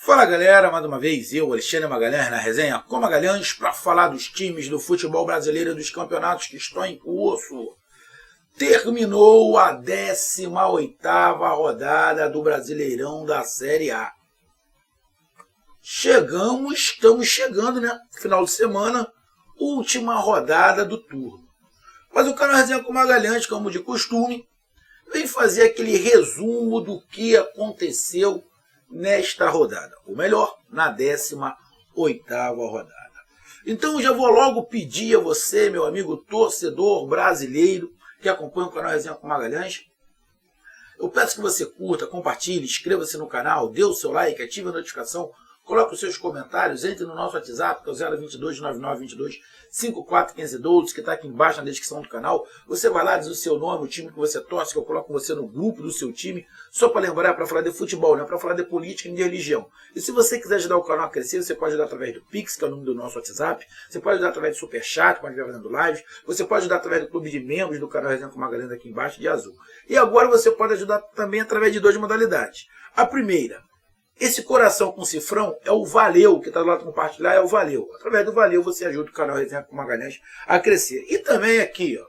Fala galera, mais uma vez eu, Alexandre Magalhães, na resenha com Magalhães, para falar dos times do futebol brasileiro e dos campeonatos que estão em curso. Terminou a 18ª rodada do Brasileirão da Série A. Estamos chegando, né? Final de semana, última rodada do turno. Mas o canal Resenha com Magalhães, como de costume, vem fazer aquele resumo do que aconteceu nesta rodada, ou melhor, na 18ª rodada. Então já vou logo pedir a você, meu amigo torcedor brasileiro, que acompanha o canal Resenha com Magalhães, eu peço que você curta, compartilhe, inscreva-se no canal, dê o seu like, ative a notificação, coloque os seus comentários, entre no nosso WhatsApp, que é o 022 9922 541512, que está aqui embaixo na descrição do canal. Você vai lá, diz o seu nome, o time que você torce, que eu coloco você no grupo do seu time, só para lembrar, para falar de futebol, não é para falar de política e de religião. E se você quiser ajudar o canal a crescer, você pode ajudar através do Pix, que é o número do nosso WhatsApp, você pode ajudar através do Superchat, quando estiver fazendo lives, você pode ajudar através do clube de membros do canal Resenha com Magalhães aqui embaixo, de azul. E agora você pode ajudar também através de duas modalidades. A primeira, esse coração com cifrão é o Valeu, que está do lado de compartilhar, é o Valeu. Através do Valeu você ajuda o canal Resenha com Magalhães a crescer. E também aqui, ó,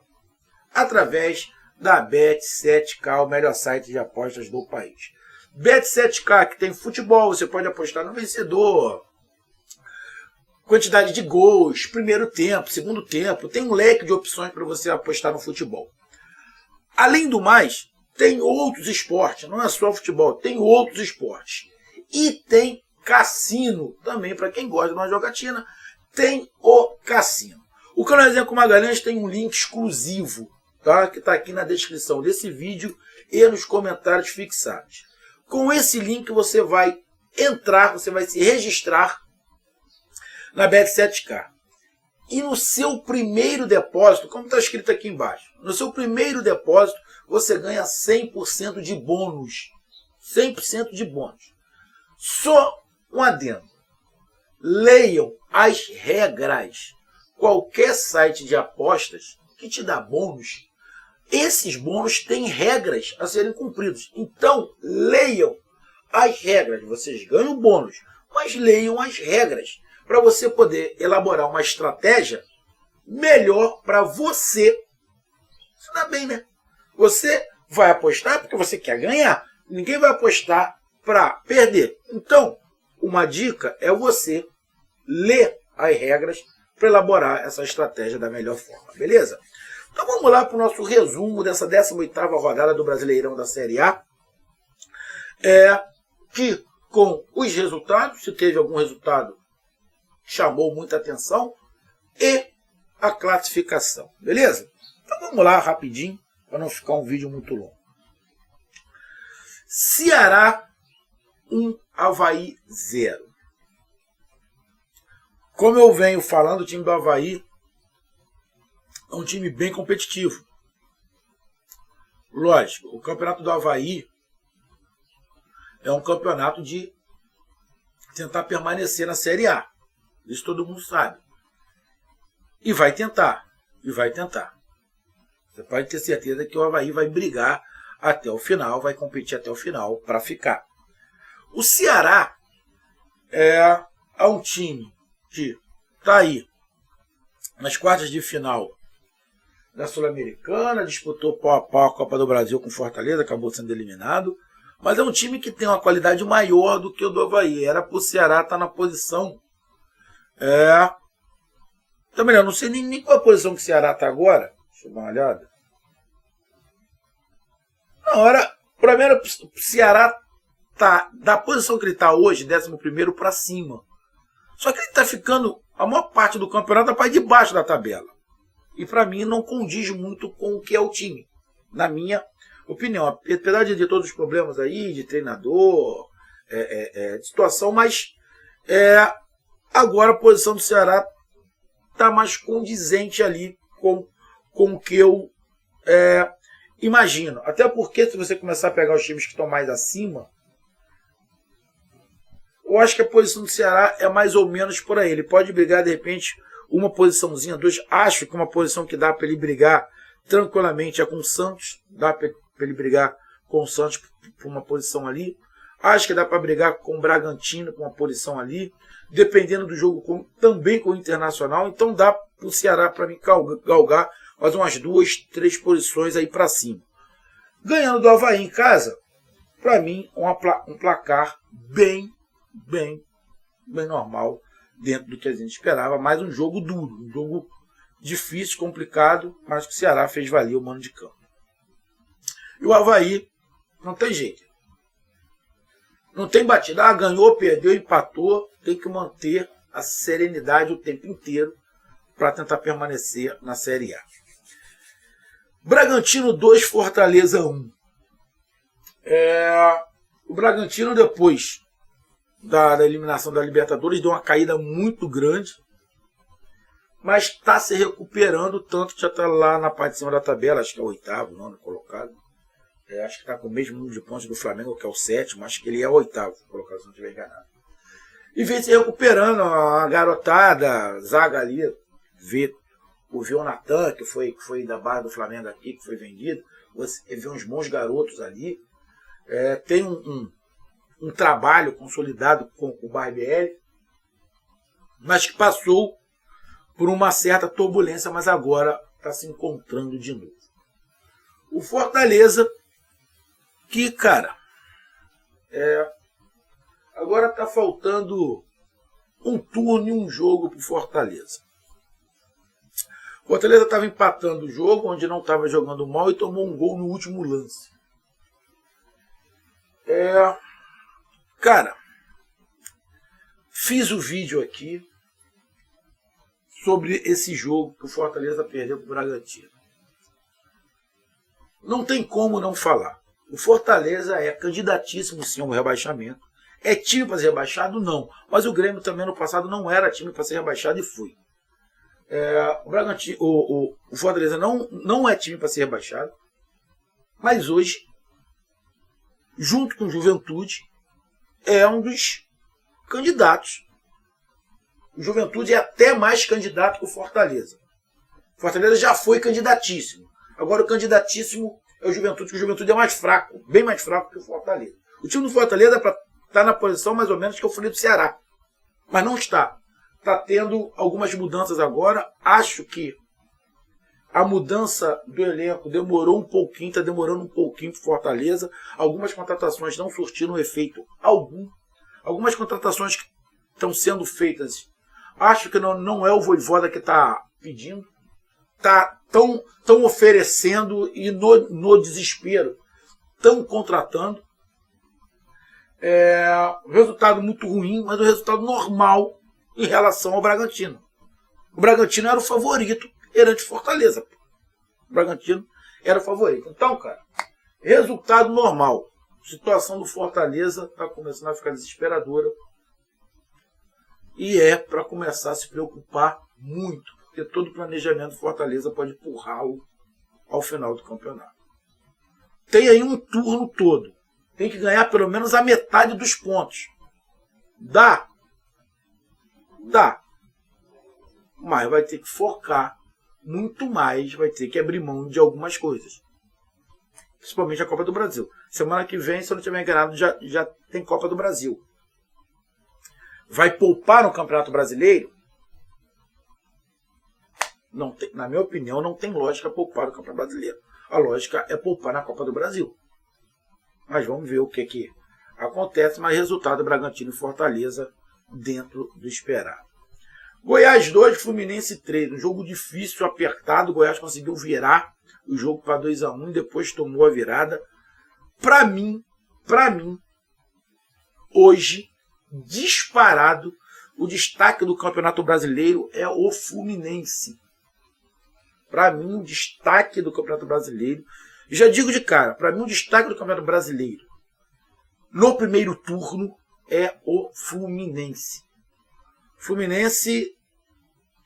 através da Bet7K, o melhor site de apostas do país. Bet7K, que tem futebol, você pode apostar no vencedor, quantidade de gols, primeiro tempo, segundo tempo, tem um leque de opções para você apostar no futebol. Além do mais, tem outros esportes, não é só futebol, tem outros esportes. E tem cassino também, para quem gosta de uma jogatina, tem o cassino. O canal Resenha com Magalhães tem um link exclusivo, tá? Que está aqui na descrição desse vídeo e nos comentários fixados. Com esse link você vai entrar, você vai se registrar na Bet7K. E no seu primeiro depósito, como está escrito aqui embaixo, no seu primeiro depósito você ganha 100% de bônus. 100% de bônus. Só um adendo. Leiam as regras. Qualquer site de apostas que te dá bônus, esses bônus têm regras a serem cumpridos. Então, leiam as regras. Vocês ganham bônus, mas leiam as regras para você poder elaborar uma estratégia melhor para você. Isso dá bem, né? Você vai apostar porque você quer ganhar. Ninguém vai apostar para perder. Então, uma dica é você ler as regras para elaborar essa estratégia da melhor forma, beleza? Então vamos lá para o nosso resumo dessa 18ª rodada do Brasileirão da Série A. Que com os resultados, se teve algum resultado chamou muita atenção, e a classificação, beleza? Então vamos lá rapidinho, para não ficar um vídeo muito longo. Ceará 1, Avaí 0. Como eu venho falando, o time do Avaí é um time bem competitivo. Lógico, o campeonato do Avaí é um campeonato de tentar permanecer na Série A. Isso todo mundo sabe. E vai tentar. Você pode ter certeza que o Avaí vai brigar até o final, vai competir até o final para ficar. O Ceará é um time que está aí nas quartas de final da Sul-Americana, disputou pau a pau a Copa do Brasil com Fortaleza, acabou sendo eliminado, mas é um time que tem uma qualidade maior do que o do Avaí. Era para o Ceará estar na posição... Também não sei nem qual a posição que o Ceará está agora. Deixa eu dar uma olhada. Não, para mim, o Ceará tá da posição que ele está hoje, 11º para cima. Só que ele está ficando, a maior parte do campeonato está debaixo da tabela. E para mim não condiz muito com o que é o time, na minha opinião. Apesar de todos os problemas aí, de treinador, de situação, mas agora a posição do Ceará está mais condizente ali com o que eu imagino. Até porque se você começar a pegar os times que estão mais acima, eu acho que a posição do Ceará é mais ou menos por aí. Ele pode brigar, de repente, uma posiçãozinha, duas. Acho que uma posição que dá para ele brigar tranquilamente é com o Santos. Dá para ele brigar com o Santos por uma posição ali. Acho que dá para brigar com o Bragantino, com uma posição ali, dependendo do jogo também com o Internacional. Então dá para o Ceará, para mim, galgar mais umas 2, 3 posições aí para cima. Ganhando do Avaí em casa, para mim, um placar bem normal, dentro do que a gente esperava. Mais um jogo duro, um jogo difícil, complicado, mas que o Ceará fez valer o mano de campo. E o Avaí não tem jeito. Não tem batida, ganhou, perdeu, empatou. Tem que manter a serenidade o tempo inteiro para tentar permanecer na Série A. Bragantino 2, Fortaleza 1. O Bragantino, depois da eliminação da Libertadores, deu uma caída muito grande, mas está se recuperando, tanto que já está lá na parte de cima da tabela, acho que é o 8º, 9º colocado. Acho que está com o mesmo número de pontos do Flamengo, que é o 7º, acho que ele é o 8º colocado, se não estiver enganado. E vem se recuperando a garotada, zaga ali, vê o Natan, que foi da base do Flamengo aqui, que foi vendido. Você vê uns bons garotos ali. Tem um trabalho consolidado com o Barbieri, mas que passou por uma certa turbulência, mas agora está se encontrando de novo. O Fortaleza, que, cara, agora está faltando um turno e um jogo para o Fortaleza. O Fortaleza estava empatando o jogo, onde não estava jogando mal, e tomou um gol no último lance. Cara, fiz o vídeo aqui sobre esse jogo que o Fortaleza perdeu para o Bragantino. Não tem como não falar. O Fortaleza é candidatíssimo sim ao rebaixamento. É time para ser rebaixado? Não. Mas o Grêmio também no passado não era time para ser rebaixado e foi. O Fortaleza não é time para ser rebaixado. Mas hoje, junto com o Juventude, é um dos candidatos. O Juventude é até mais candidato que o Fortaleza. O Fortaleza já foi candidatíssimo. Agora o candidatíssimo é o Juventude, que o Juventude é mais fraco, bem mais fraco que o Fortaleza. O time do Fortaleza é para estar na posição mais ou menos que eu falei do Ceará. Mas não está. Está tendo algumas mudanças agora. Acho que a mudança do elenco demorou um pouquinho, está demorando um pouquinho para o Fortaleza. Algumas contratações não surtiram efeito algum. Algumas contratações que estão sendo feitas, acho que não é o Vojvoda que está pedindo. Estão oferecendo e no desespero estão contratando. Resultado muito ruim, mas o resultado normal em relação ao Bragantino. O Bragantino era o favorito perante Fortaleza. O Bragantino era o favorito. Então, cara, resultado normal. A situação do Fortaleza está começando a ficar desesperadora. E é para começar a se preocupar muito, porque todo o planejamento do Fortaleza pode empurrá-lo ao final do campeonato. Tem aí um turno todo. Tem que ganhar pelo menos a metade dos pontos. Dá. Mas vai ter que focar muito mais, vai ter que abrir mão de algumas coisas. Principalmente a Copa do Brasil. Semana que vem, se eu não estiver enganado, já tem Copa do Brasil. Vai poupar no Campeonato Brasileiro? Não tem, na minha opinião, não tem lógica poupar no Campeonato Brasileiro. A lógica é poupar na Copa do Brasil. Mas vamos ver o que acontece. Mas resultado, Bragantino e Fortaleza dentro do esperado. Goiás 2, Fluminense 3. Um jogo difícil, apertado. O Goiás conseguiu virar o jogo para 2-1 e depois tomou a virada. Para mim, hoje, disparado, o destaque do Campeonato Brasileiro é o Fluminense. Para mim, o destaque do Campeonato Brasileiro, já digo de cara, para mim o destaque do Campeonato Brasileiro no primeiro turno é o Fluminense. Fluminense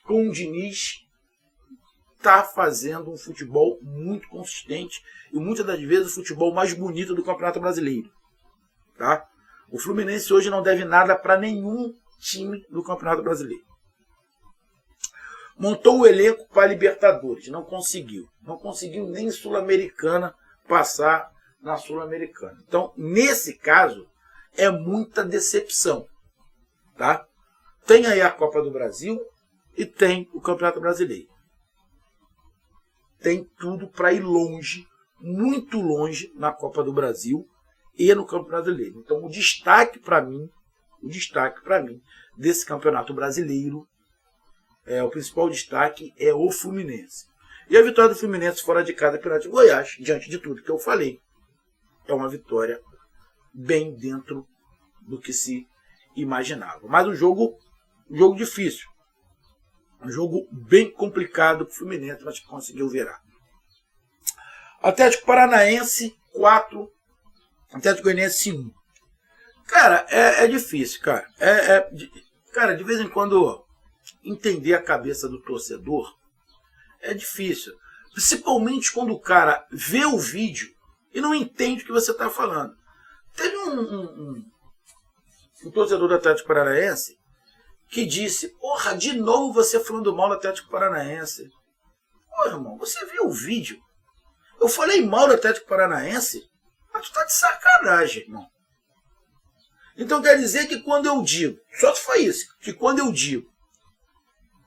com o Diniz está fazendo um futebol muito consistente e muitas das vezes o futebol mais bonito do Campeonato Brasileiro. Tá? O Fluminense hoje não deve nada para nenhum time do Campeonato Brasileiro. Montou o elenco para a Libertadores, não conseguiu. Não conseguiu nem Sul-Americana passar na Sul-Americana. Então, nesse caso, é muita decepção. Tá? Tem aí a Copa do Brasil e tem o Campeonato Brasileiro. Tem tudo para ir longe, muito longe na Copa do Brasil e no Campeonato Brasileiro. Então o destaque para mim desse Campeonato Brasileiro, o principal destaque é o Fluminense. E a vitória do Fluminense fora de casa perante o Goiás, diante de tudo que eu falei, é uma vitória bem dentro do que se imaginava. Mas um jogo difícil. Um jogo bem complicado para o Fluminense, mas que conseguiu virar. Atlético Paranaense 4, Atlético Goianiense 1. Cara, é difícil, cara. Cara, de vez em quando entender a cabeça do torcedor é difícil. Principalmente quando o cara vê o vídeo e não entende o que você está falando. Teve um torcedor do Atlético Paranaense que disse: porra, de novo você falando mal do Atlético Paranaense. Pô, irmão, você viu o vídeo? Eu falei mal do Atlético Paranaense? Mas tu tá de sacanagem, irmão. Então quer dizer que quando eu digo, só foi isso, que quando eu digo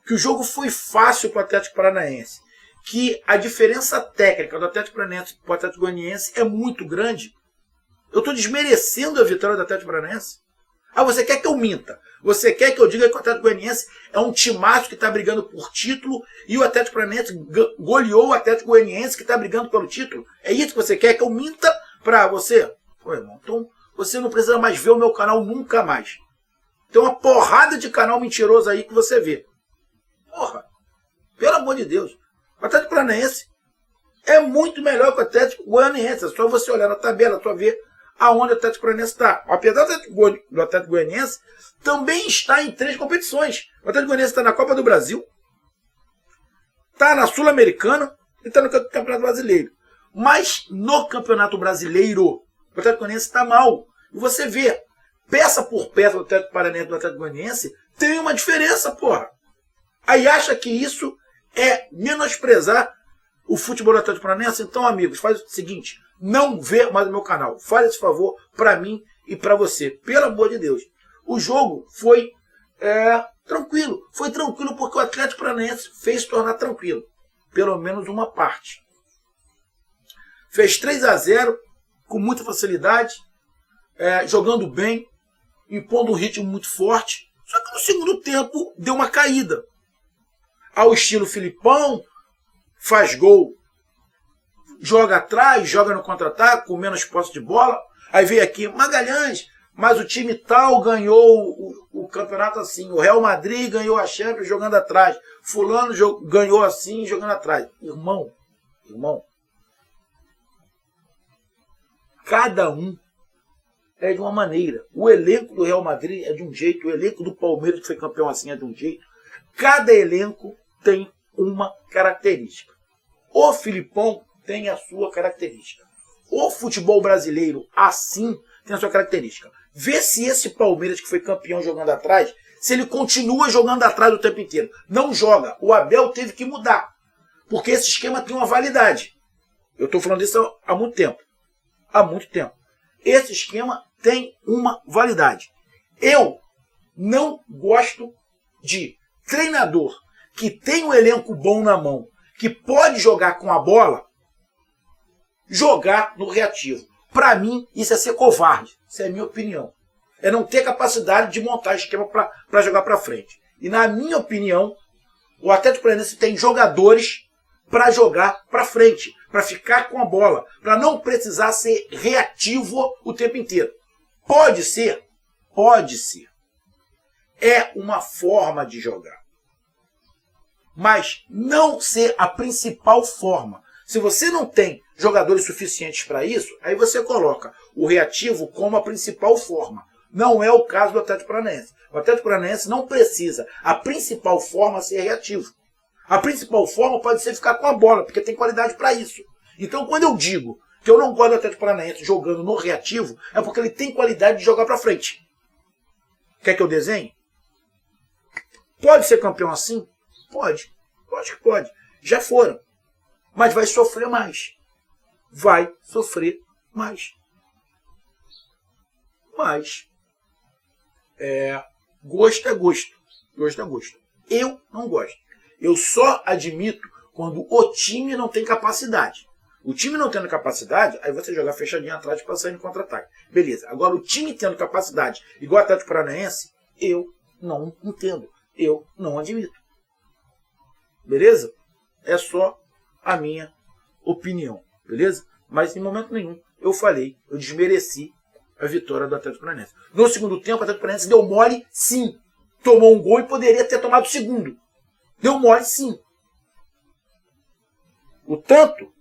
que o jogo foi fácil para o Atlético Paranaense, que a diferença técnica do Atlético Paranaense para o Atlético Goianiense é muito grande, eu estou desmerecendo a vitória do Atlético Paranaense? Ah, você quer que eu minta? Você quer que eu diga que o Atlético Goianiense é um timaço que está brigando por título e o Atlético Paranaense goleou o Atlético Goianiense que está brigando pelo título? É isso que você quer que eu minta para você? Pô, irmão, então você não precisa mais ver o meu canal nunca mais. Tem uma porrada de canal mentiroso aí que você vê. Porra, pelo amor de Deus. O Atlético Paranaense é muito melhor que o Atlético Goianiense. É só você olhar na tabela, só ver aonde o Atlético Paranaense está. Apesar do Atlético Goianiense também está em 3 competições. O Atlético Goianiense está na Copa do Brasil, está na Sul-Americana e está no Campeonato Brasileiro. Mas no Campeonato Brasileiro, o Atlético Goianiense está mal. E você vê, peça por peça do Atlético Paranaense e do Atlético Goianiense, tem uma diferença, porra. Aí acha que isso é menosprezar o futebol do Atlético Paranaense? Então, amigos, faz o seguinte: não vê mais o meu canal. Faz esse favor para mim e para você. Pelo amor de Deus. O jogo foi tranquilo. Foi tranquilo porque o Atlético Paranaense fez se tornar tranquilo. Pelo menos uma parte. Fez 3-0 com muita facilidade, jogando bem, impondo um ritmo muito forte. Só que no segundo tempo deu uma caída. Ao estilo Filipão, faz gol, joga atrás, joga no contra-ataque, com menos posse de bola. Aí veio aqui Magalhães, mas o time tal ganhou o campeonato assim. O Real Madrid ganhou a Champions jogando atrás. Fulano ganhou assim, jogando atrás. Irmão, cada um é de uma maneira. O elenco do Real Madrid é de um jeito, o elenco do Palmeiras, que foi campeão assim, é de um jeito. Cada elenco tem uma característica. O Filipão tem a sua característica. O futebol brasileiro, assim, tem a sua característica. Vê se esse Palmeiras, que foi campeão jogando atrás, se ele continua jogando atrás o tempo inteiro. Não joga. O Abel teve que mudar. Porque esse esquema tem uma validade. Eu estou falando isso há muito tempo. Há muito tempo. Esse esquema tem uma validade. Eu não gosto de treinador que tem um elenco bom na mão, que pode jogar com a bola, jogar no reativo. Para mim, isso é ser covarde. Isso é a minha opinião. É não ter capacidade de montar esquema para jogar para frente. E na minha opinião, o Atlético Paranaense tem jogadores para jogar para frente, para ficar com a bola, para não precisar ser reativo o tempo inteiro. Pode ser. É uma forma de jogar. Mas não ser a principal forma. Se você não tem jogadores suficientes para isso, aí você coloca o reativo como a principal forma. Não é o caso do Atlético Paranaense. O Atlético Paranaense não precisa a principal forma ser reativo. A principal forma pode ser ficar com a bola, porque tem qualidade para isso. Então, quando eu digo que eu não gosto do Atlético Paranaense jogando no reativo, é porque ele tem qualidade de jogar para frente. Quer que eu desenhe? Pode ser campeão assim? Pode. Lógico que pode. Já foram. Mas vai sofrer mais. Vai Mas gosto é gosto. Gosto é gosto. Eu não gosto. Eu só admito quando o time não tem capacidade. O time não tendo capacidade, aí você joga fechadinho atrás para sair no contra-ataque. Beleza. Agora, o time tendo capacidade, igual o Atlético Paranaense, eu não entendo. Eu não admito. Beleza? É só a minha opinião. Beleza? Mas em momento nenhum eu falei, eu desmereci a vitória do Atlético Paranaense. No segundo tempo, o Atlético Paranaense deu mole, sim. Tomou um gol e poderia ter tomado o segundo. Deu mole, sim. O tanto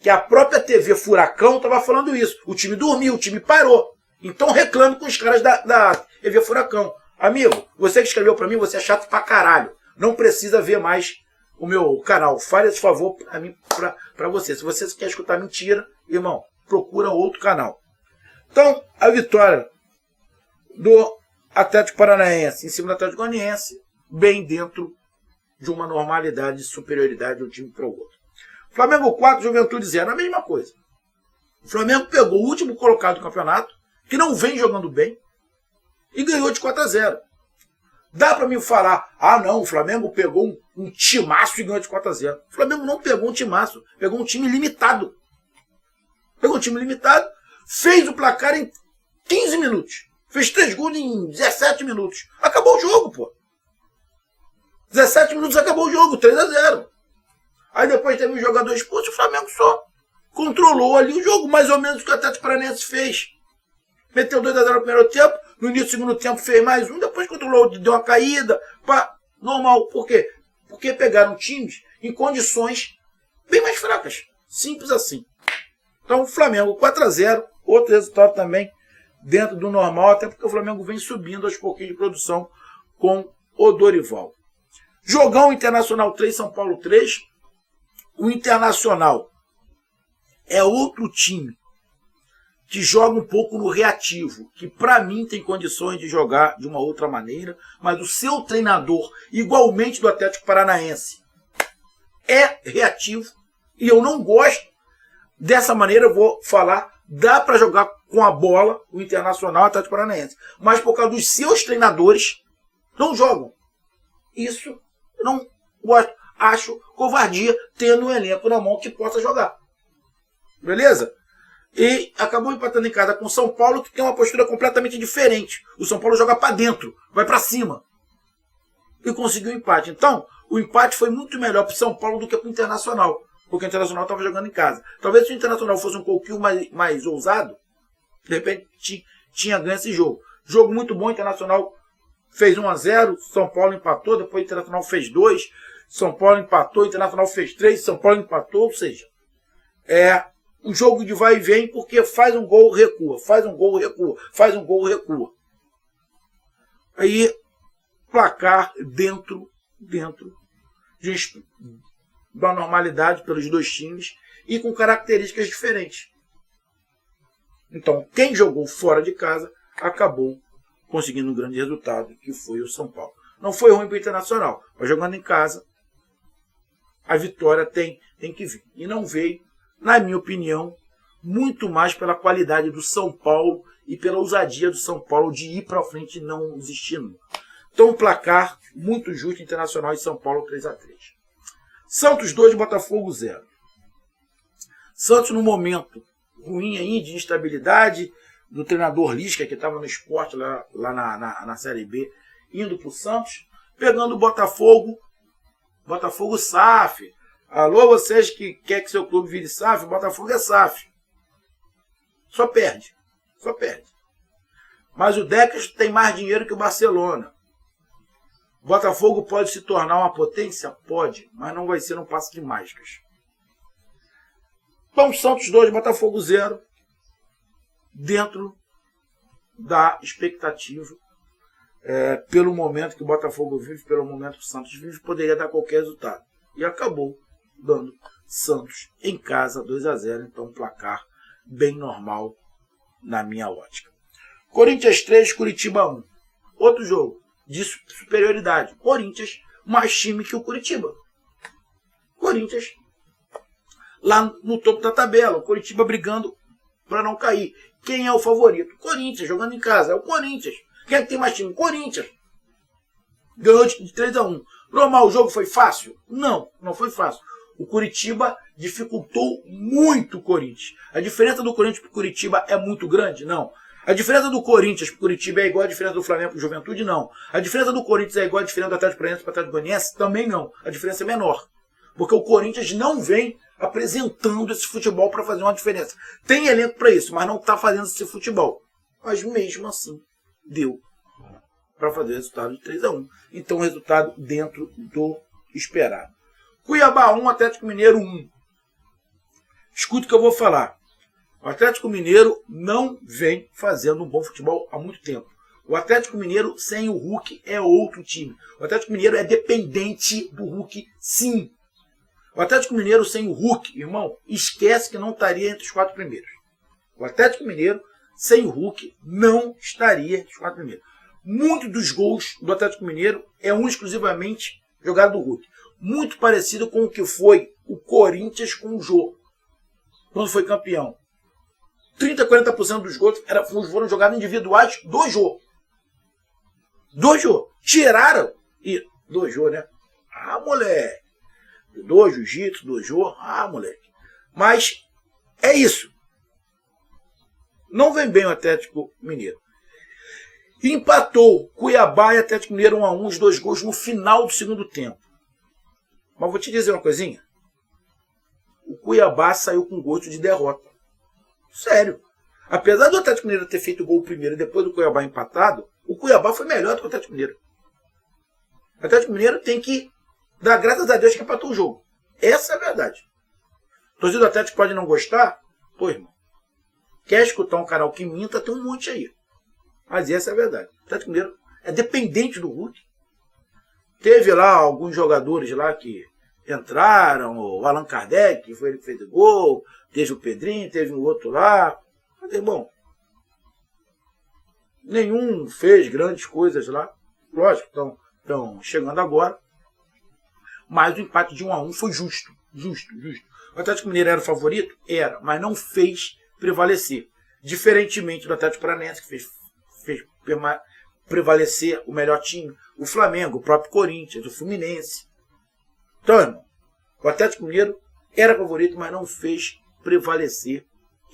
que a própria TV Furacão estava falando isso. O time dormiu, o time parou. Então reclame com os caras da TV Furacão. Amigo, você que escreveu para mim, você é chato pra caralho. Não precisa ver mais o meu canal. Fale esse favor para mim, para você. Se você quer escutar mentira, irmão, procura outro canal. Então, a vitória do Atlético Paranaense em cima do Atlético Goianiense, bem dentro de uma normalidade de superioridade de um time para o outro. Flamengo 4, Juventude 0, a mesma coisa. O Flamengo pegou o último colocado do campeonato, que não vem jogando bem, e ganhou de 4-0. Dá para mim falar, não, o Flamengo pegou um timaço e ganhou de 4-0. O Flamengo não pegou um timaço, pegou um time limitado. Pegou um time limitado, fez o placar em 15 minutos. Fez 3 gols em 17 minutos. Acabou o jogo, pô. 17 minutos acabou o jogo, 3-0. Aí depois teve um jogador expulso, o Flamengo só controlou ali o jogo, mais ou menos o que o Atlético Paranaense fez. Meteu 2-0 no primeiro tempo, no início do segundo tempo fez mais um, depois controlou, deu uma caída, normal. Por quê? Porque pegaram times em condições bem mais fracas. Simples assim. Então o Flamengo 4-0, outro resultado também dentro do normal, até porque o Flamengo vem subindo aos pouquinhos de produção com o Dorival. Jogão Internacional 3, São Paulo 3. O Internacional é outro time que joga um pouco no reativo, que para mim tem condições de jogar de uma outra maneira, mas o seu treinador, igualmente do Atlético Paranaense, é reativo, e eu não gosto dessa maneira. Eu vou falar, dá para jogar com a bola o Internacional, o Atlético Paranaense, mas por causa dos seus treinadores, não jogam. Isso eu não gosto. Acho covardia tendo um elenco na mão que possa jogar. Beleza? E acabou empatando em casa com o São Paulo, que tem uma postura completamente diferente. O São Paulo joga para dentro, vai para cima. E conseguiu o empate. Então, o empate foi muito melhor para o São Paulo do que para o Internacional. Porque o Internacional estava jogando em casa. Talvez se o Internacional fosse um pouquinho mais ousado, de repente tinha ganho esse jogo. Jogo muito bom, o Internacional fez 1-0, São Paulo empatou, depois o Internacional fez 2, São Paulo empatou, o Internacional fez 3, São Paulo empatou, ou seja, um jogo de vai e vem, porque faz um gol, recua, faz um gol, recua, faz um gol, recua. Aí, placar dentro da normalidade pelos dois times e com características diferentes. Então, quem jogou fora de casa acabou conseguindo um grande resultado, que foi o São Paulo. Não foi ruim para o Internacional, mas jogando em casa, a vitória tem que vir. E não veio, na minha opinião, muito mais pela qualidade do São Paulo e pela ousadia do São Paulo de ir para frente e não desistindo. Então, um placar muito justo, Internacional e São Paulo 3-3. Santos 2, Botafogo 0. Santos, no momento ruim aí, de instabilidade, do treinador Lisca, que estava no Sport, lá na Série B, indo para o Santos, pegando o Botafogo SAF. Alô, vocês que querem que seu clube vire SAF, Botafogo é SAF. Só perde. Mas o Decas tem mais dinheiro que o Barcelona. O Botafogo pode se tornar uma potência? Pode, mas não vai ser um passe de mágicas. Então, Santos 2, Botafogo 0. Dentro da expectativa, pelo momento que o Botafogo vive, pelo momento que o Santos vive, poderia dar qualquer resultado. E acabou dando Santos em casa 2-0, então um placar bem normal na minha ótica. Corinthians 3, Curitiba 1. Outro jogo de superioridade. Corinthians mais time que o Curitiba. Corinthians lá no topo da tabela. O Curitiba brigando para não cair. Quem é o favorito? Corinthians, jogando em casa. É o Corinthians. Quem é que tem mais time? Corinthians. Ganhou de 3-1. Normal, o jogo foi fácil? Não, não foi fácil. O Curitiba dificultou muito o Corinthians. A diferença do Corinthians para o Curitiba é muito grande? Não. A diferença do Corinthians para o Curitiba é igual a diferença do Flamengo para o Juventude? Não. A diferença do Corinthians é igual a diferença do Atlético Paranaense para o Atlético Goianiense? Também não. A diferença é menor. Porque o Corinthians não vem apresentando esse futebol para fazer uma diferença. Tem elenco para isso, mas não está fazendo esse futebol. Mas mesmo assim, deu para fazer o resultado de 3-1. Então, o resultado dentro do esperado. Cuiabá 1, Atlético Mineiro 1. Escuta o que eu vou falar. O Atlético Mineiro não vem fazendo um bom futebol há muito tempo. O Atlético Mineiro sem o Hulk é outro time. O Atlético Mineiro é dependente do Hulk, sim. O Atlético Mineiro sem o Hulk, irmão, esquece que não estaria entre os 4 primeiros. O Atlético Mineiro sem o Hulk não estaria entre os 4 primeiros. Muitos dos gols do Atlético Mineiro é exclusivamente jogado do Hulk. Muito parecido com o que foi o Corinthians com o Jô, quando foi campeão. 30%, 40% dos gols foram jogados individuais do Jô. Do Jô. Tiraram. E do Jô, né? Ah, moleque. Do jiu-jitsu, do Jô. Ah, moleque. Mas é isso. Não vem bem o Atlético Mineiro. Empatou Cuiabá e Atlético Mineiro 1-1, os 2 gols no final do segundo tempo. Mas vou te dizer uma coisinha. O Cuiabá saiu com gosto de derrota. Sério. Apesar do Atlético Mineiro ter feito o gol primeiro e depois do Cuiabá empatado, o Cuiabá foi melhor do que o Atlético Mineiro. O Atlético Mineiro tem que dar graças a Deus que empatou o jogo. Essa é a verdade. O torcedor do Atlético pode não gostar? Pô, irmão. Quer escutar um canal que minta? Tem um monte aí. Mas essa é a verdade. O Atlético Mineiro é dependente do Hulk. Teve lá alguns jogadores lá que entraram, o Allan Kardec, que foi ele que fez o gol, teve o Pedrinho, teve um outro lá. Mas, irmão, nenhum fez grandes coisas lá. Lógico, estão chegando agora. Mas o empate de 1-1 foi justo. Justo. O Atlético Mineiro era o favorito? Era, mas não fez prevalecer. Diferentemente do Atlético Paranaense, que fez prevalecer o melhor time, o Flamengo, o próprio Corinthians, o Fluminense. Então, irmão, o Atlético Mineiro era favorito, mas não fez prevalecer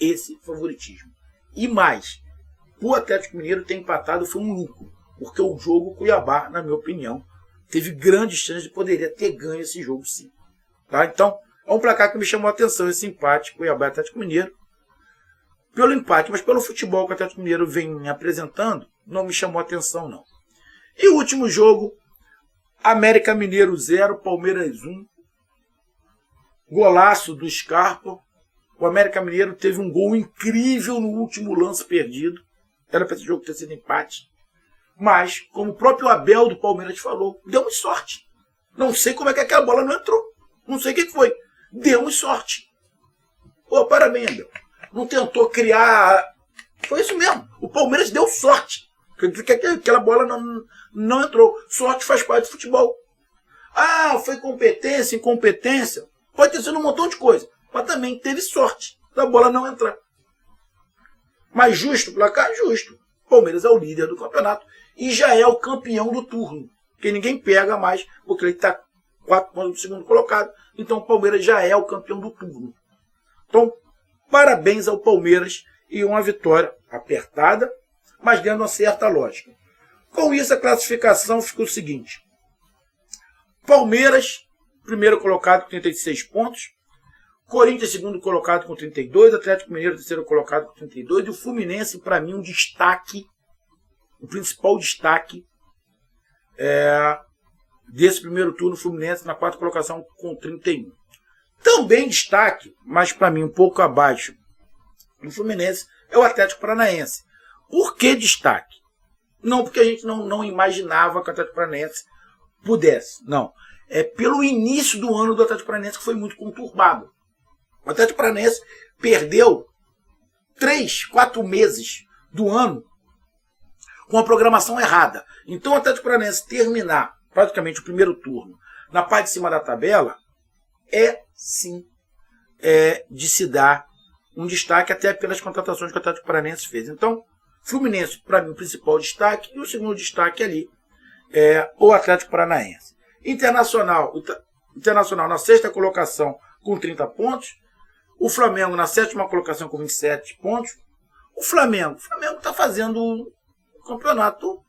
esse favoritismo. E mais, o Atlético Mineiro ter empatado foi um lucro, porque o jogo Cuiabá, na minha opinião, teve grandes chances de poderia ter ganho esse jogo sim. Tá? Então, é um placar que me chamou a atenção, esse empate Cuiabá e Atlético Mineiro. Pelo empate, mas pelo futebol que o Atlético Mineiro vem apresentando, não me chamou a atenção não. E o último jogo, América Mineiro 0, Palmeiras 1. Golaço do Scarpa. O América Mineiro teve um gol incrível no último lance perdido. Era para esse jogo ter sido empate. Mas, como o próprio Abel do Palmeiras falou, deu-nos sorte. Não sei como é que aquela bola não entrou. Não sei o que foi. Deu-nos sorte. Pô, parabéns, Abel. Não tentou criar... Foi isso mesmo. O Palmeiras deu sorte. Aquela bola não entrou. Sorte faz parte do futebol. Ah, foi competência, incompetência. Pode ter sido um montão de coisa. Mas também teve sorte da bola não entrar. Mas justo, placar justo. O Palmeiras é o líder do campeonato. E já é o campeão do turno. Porque ninguém pega mais, porque ele está 4 pontos do segundo colocado. Então o Palmeiras já é o campeão do turno. Então, parabéns ao Palmeiras e uma vitória apertada, mas dando uma certa lógica. Com isso, a classificação ficou o seguinte. Palmeiras, primeiro colocado com 36 pontos. Corinthians, segundo colocado com 32. Atlético Mineiro, terceiro colocado com 32. E o Fluminense, para mim, um destaque, o principal destaque desse primeiro turno, o Fluminense na quarta colocação com 31. Também destaque, mas para mim um pouco abaixo do Fluminense, é o Atlético Paranaense. Por que destaque? Não porque a gente não imaginava que o Atlético Paranaense pudesse. Não. É pelo início do ano do Atlético Paranaense que foi muito conturbado. O Atlético Paranaense perdeu 3, 4 meses do ano com a programação errada. Então o Atlético Paranaense terminar praticamente o primeiro turno na parte de cima da tabela é sim de se dar um destaque até pelas contratações que o Atlético Paranaense fez. Então, Fluminense, para mim, o principal destaque, e o segundo destaque ali é o Atlético Paranaense. Internacional na sexta colocação com 30 pontos, o Flamengo na sétima colocação com 27 pontos. O Flamengo está fazendo um campeonato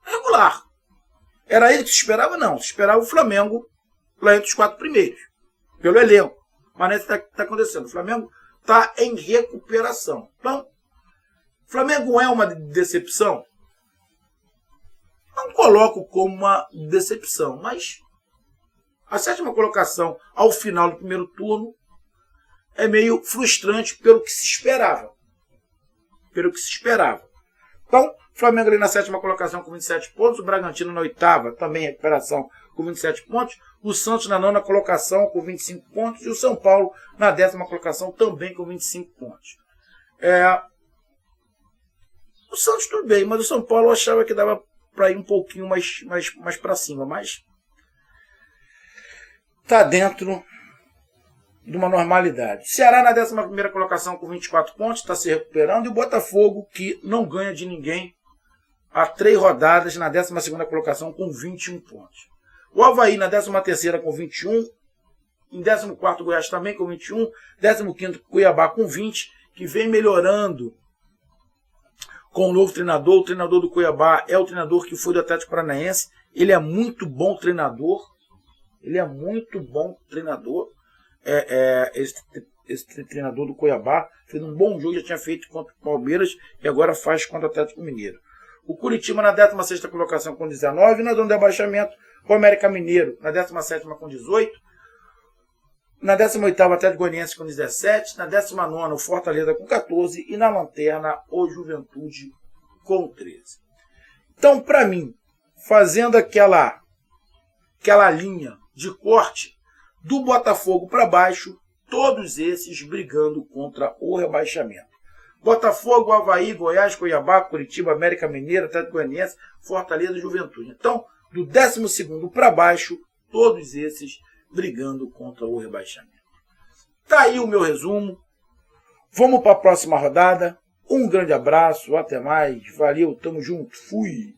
regular. Era ele que se esperava? Não. Se esperava o Flamengo lá entre os 4 primeiros, pelo elenco. Mas não é isso que está acontecendo. O Flamengo está em recuperação. Então, o Flamengo é uma decepção? Não coloco como uma decepção, mas a sétima colocação ao final do primeiro turno é meio frustrante pelo que se esperava. Então, o Flamengo ali na sétima colocação com 27 pontos, o Bragantino na oitava, também em recuperação, com 27 pontos, o Santos na nona colocação com 25 pontos e o São Paulo na décima colocação também com 25 pontos. O Santos tudo bem, mas o São Paulo eu achava que dava para ir um pouquinho mais para cima, mas está dentro de uma normalidade. Ceará na 11ª colocação com 24 pontos, está se recuperando, e o Botafogo, que não ganha de ninguém há 3 rodadas, na 12ª colocação com 21 pontos. O Avaí na 13ª com 21, em 14º Goiás também com 21, 15º Cuiabá com 20, que vem melhorando com o novo treinador. O treinador do Cuiabá é o treinador que foi do Atlético Paranaense. Ele é muito bom treinador. Esse treinador do Cuiabá fez um bom jogo, já tinha feito contra o Palmeiras e agora faz contra o Atlético Mineiro. O Curitiba na 16ª colocação com 19, na zona de abaixamento o América Mineiro na 17ª com 18, na 18ª o Atlético Goianiense com 17, na 19ª o Fortaleza com 14 e na lanterna o Juventude com 13. Então, para mim, fazendo aquela linha de corte do Botafogo para baixo, todos esses brigando contra o rebaixamento. Botafogo, Avaí, Goiás, Cuiabá, Curitiba, América Mineiro, Atlético Goianiense, Fortaleza e Juventude. Então, do 12º para baixo, todos esses brigando contra o rebaixamento. Tá aí o meu resumo. Vamos para a próxima rodada. Um grande abraço, até mais. Valeu, tamo junto. Fui.